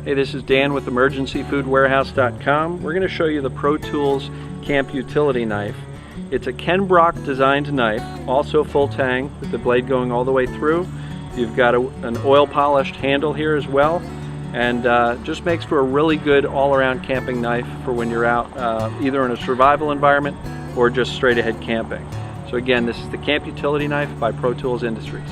Hey, this is Dan with EmergencyFoodWarehouse.com. We're going to show you the Pro Tools Camp Utility Knife. It's a Ken Brock designed knife, also full tang with the blade going all the way through. You've got an oil polished handle here as well, and just makes for a really good all-around camping knife for when you're out either in a survival environment or just straight ahead camping. So again, this is the Camp Utility Knife by Pro Tools Industries.